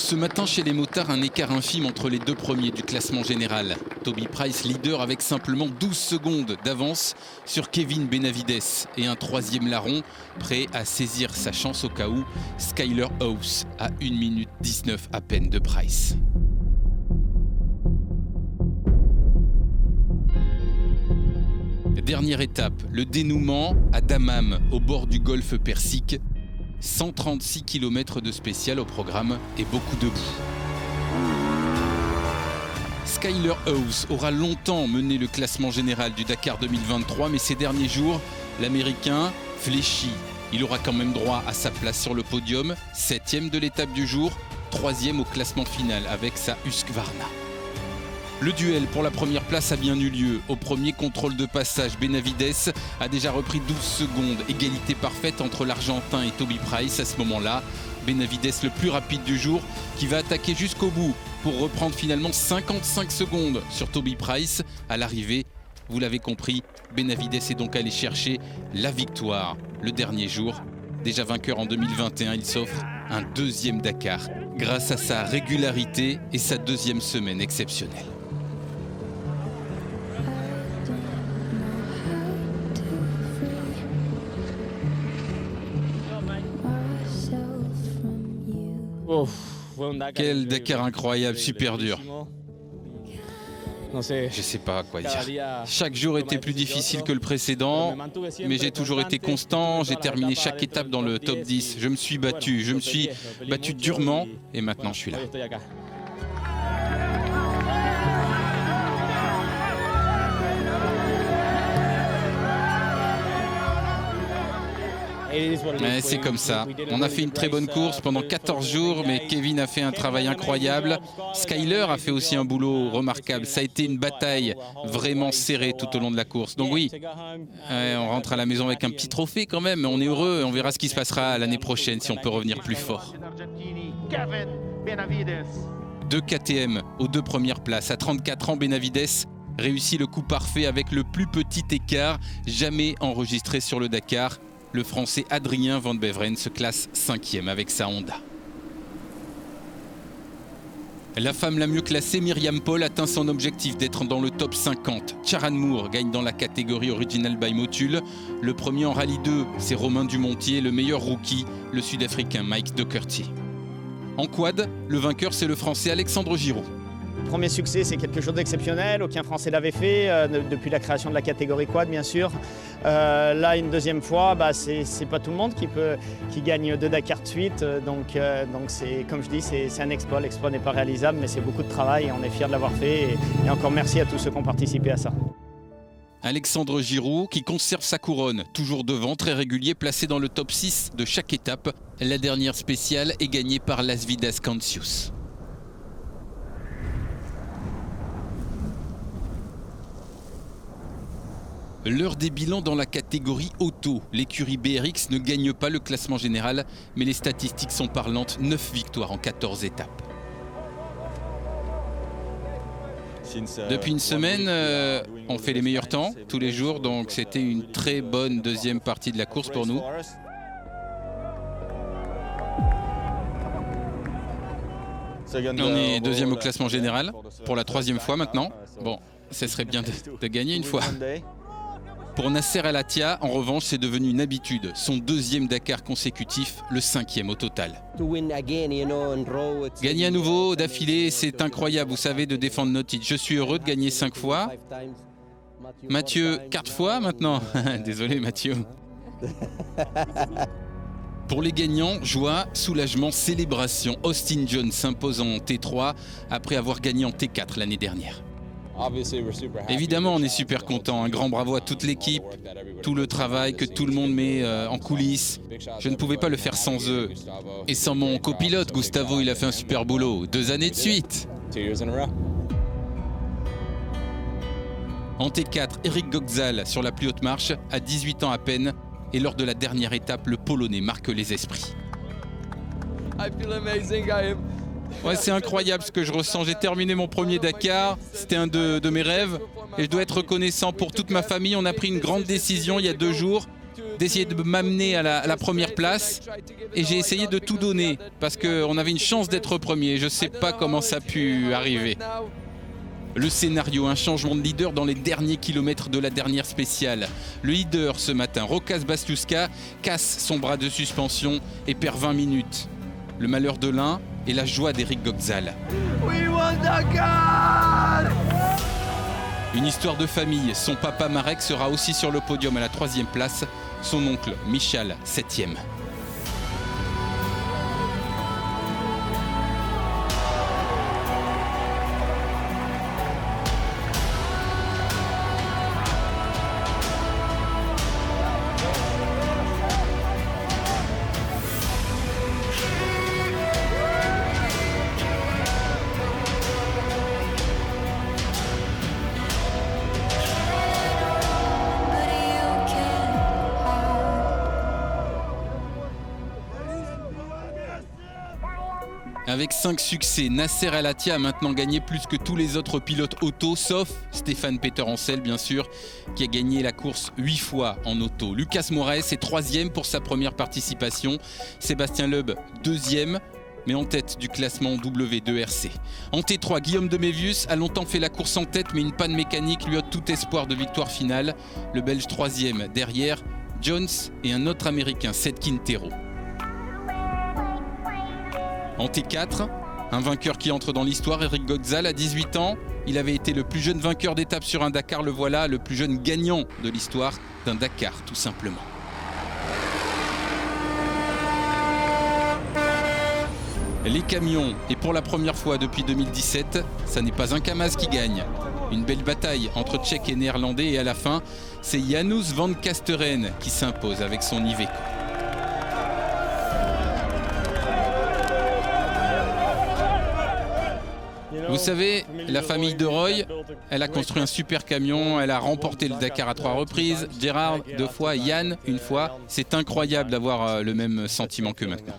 Ce matin, chez les motards, un écart infime entre les deux premiers du classement général. Toby Price, leader avec simplement 12 secondes d'avance sur Kevin Benavides et un troisième larron prêt à saisir sa chance au cas où, Skyler House à 1 minute 19 à peine de Price. Dernière étape, le dénouement à Dammam, au bord du golfe Persique. 136 km de spécial au programme et beaucoup de boue. Skyler House aura longtemps mené le classement général du Dakar 2023, mais ces derniers jours, l'Américain fléchit. Il aura quand même droit à sa place sur le podium, 7e de l'étape du jour, 3e au classement final avec sa Husqvarna. Le duel pour la première place a bien eu lieu. Au premier contrôle de passage, Benavides a déjà repris 12 secondes. Égalité parfaite entre l'Argentin et Toby Price à ce moment-là. Benavides le plus rapide du jour qui va attaquer jusqu'au bout pour reprendre finalement 55 secondes sur Toby Price. À l'arrivée, vous l'avez compris, Benavides est donc allé chercher la victoire le dernier jour. Déjà vainqueur en 2021, il s'offre un deuxième Dakar grâce à sa régularité et sa deuxième semaine exceptionnelle. Quel Dakar incroyable, super dur. Je sais pas quoi dire. Chaque jour était plus difficile que le précédent, mais j'ai toujours été constant, j'ai terminé chaque étape dans le top 10. Je me suis battu durement et maintenant je suis là. Mais c'est comme ça. On a fait une très bonne course pendant 14 jours, mais Kevin a fait un travail incroyable. Skyler a fait aussi un boulot remarquable. Ça a été une bataille vraiment serrée tout au long de la course. Donc oui, on rentre à la maison avec un petit trophée quand même. On est heureux et on verra ce qui se passera l'année prochaine si on peut revenir plus fort. 2 KTM aux 2 premières places. À 34 ans, Benavides réussit le coup parfait avec le plus petit écart jamais enregistré sur le Dakar. Le Français Adrien Van Beveren se classe 5e avec sa Honda. La femme la mieux classée, Myriam Paul, atteint son objectif d'être dans le top 50. Charan Moore gagne dans la catégorie Original by Motul. Le premier en Rallye 2, c'est Romain Dumontier. Le meilleur rookie, le Sud-Africain Mike Docherty. En quad, le vainqueur, c'est le Français Alexandre Giraud. Le premier succès, c'est quelque chose d'exceptionnel. Aucun Français l'avait fait depuis la création de la catégorie quad, bien sûr. Là, une deuxième fois, c'est pas tout le monde qui gagne 2 Dakar de suite. Donc c'est, comme je dis, c'est un exploit. L'exploit n'est pas réalisable, mais c'est beaucoup de travail et on est fiers de l'avoir fait. Et encore merci à tous ceux qui ont participé à ça. Alexandre Giraud qui conserve sa couronne, toujours devant, très régulier, placé dans le top 6 de chaque étape. La dernière spéciale est gagnée par Las Vidas Cancius. L'heure des bilans dans la catégorie auto. L'écurie BRX ne gagne pas le classement général, mais les statistiques sont parlantes. 9 victoires en 14 étapes. Depuis une semaine, on fait les meilleurs temps tous les jours, donc c'était une très bonne deuxième partie de la course pour nous. On est deuxième au classement général pour la 3e fois maintenant. Bon, ce serait bien de gagner une fois. Pour Nasser Al Attiyah, en revanche, c'est devenu une habitude. Son 2e Dakar consécutif, le 5e au total. Gagner à nouveau, d'affilée, c'est incroyable, vous savez, de défendre notre titre. Je suis heureux de gagner 5 fois. Mathieu, 4 fois maintenant. Désolé Mathieu. Pour les gagnants, joie, soulagement, célébration. Austin Jones s'impose en T3 après avoir gagné en T4 l'année dernière. Évidemment, on est super content. Un grand bravo à toute l'équipe, tout le travail que tout le monde met en coulisses. Je ne pouvais pas le faire sans eux. Et sans mon copilote, Gustavo, il a fait un super boulot. 2 années de suite. En T4, Eric Gokzal sur la plus haute marche, à 18 ans à peine. Et lors de la dernière étape, le Polonais marque les esprits. Ouais, c'est incroyable ce que je ressens. J'ai terminé mon premier Dakar. C'était un de mes rêves. Et je dois être reconnaissant pour toute ma famille. On a pris une grande décision il y a 2 jours. d'essayer de m'amener à la première place et j'ai essayé de tout donner parce qu'on avait une chance d'être premier. Je ne sais pas comment ça a pu arriver. Le scénario, un changement de leader dans les derniers kilomètres de la dernière spéciale. Le leader ce matin, Rokas Bastiuska, casse son bras de suspension et perd 20 minutes. Le malheur de l'un et la joie d'Eric Götzal. We won Dakar! Une histoire de famille. Son papa Marek sera aussi sur le podium à la 3e place. Son oncle Michal, 7e. Avec 5 succès, Nasser Al-Attiyah a maintenant gagné plus que tous les autres pilotes auto, sauf Stéphane Peter Hansel, bien sûr, qui a gagné la course 8 fois en auto. Lucas Moraes est 3e pour sa première participation. Sébastien Loeb, 2e, mais en tête du classement W2RC. En T3, Guillaume de Mévius a longtemps fait la course en tête, mais une panne mécanique lui ôte tout espoir de victoire finale. Le Belge 3e derrière, Jones et un autre Américain, Seth Quintero. En T4, un vainqueur qui entre dans l'histoire, Eric Götzal, à 18 ans. Il avait été le plus jeune vainqueur d'étape sur un Dakar, le voilà, le plus jeune gagnant de l'histoire d'un Dakar, tout simplement. Les camions, et pour la première fois depuis 2017, ça n'est pas un Kamaz qui gagne. Une belle bataille entre Tchèques et Néerlandais et à la fin, c'est Janusz van Kasteren qui s'impose avec son Iveco. Vous savez, la famille de Roy, elle a construit un super camion, elle a remporté le Dakar à 3 reprises, Gérard 2 fois, Yann 1 fois. C'est incroyable d'avoir le même sentiment que maintenant.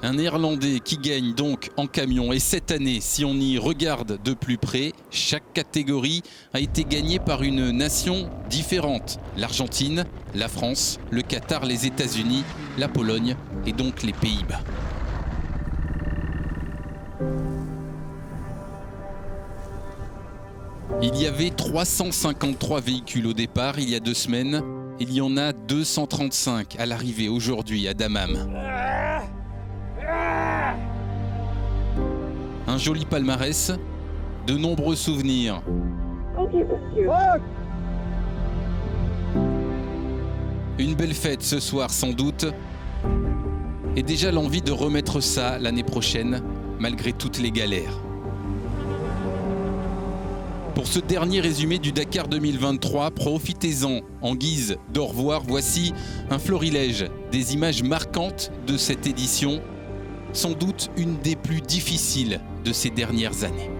Un Néerlandais qui gagne donc en camion. Et cette année, si on y regarde de plus près, chaque catégorie a été gagnée par une nation différente. L'Argentine, la France, le Qatar, les États-Unis, la Pologne et donc les Pays-Bas. Il y avait 353 véhicules au départ il y a 2 semaines. Il y en a 235 à l'arrivée aujourd'hui à Dammam. Un joli palmarès, de nombreux souvenirs. Une belle fête ce soir sans doute. Et déjà l'envie de remettre ça l'année prochaine, malgré toutes les galères. Pour ce dernier résumé du Dakar 2023, profitez-en en guise d'au revoir. Voici un florilège des images marquantes de cette édition, sans doute une des plus difficiles de ces dernières années.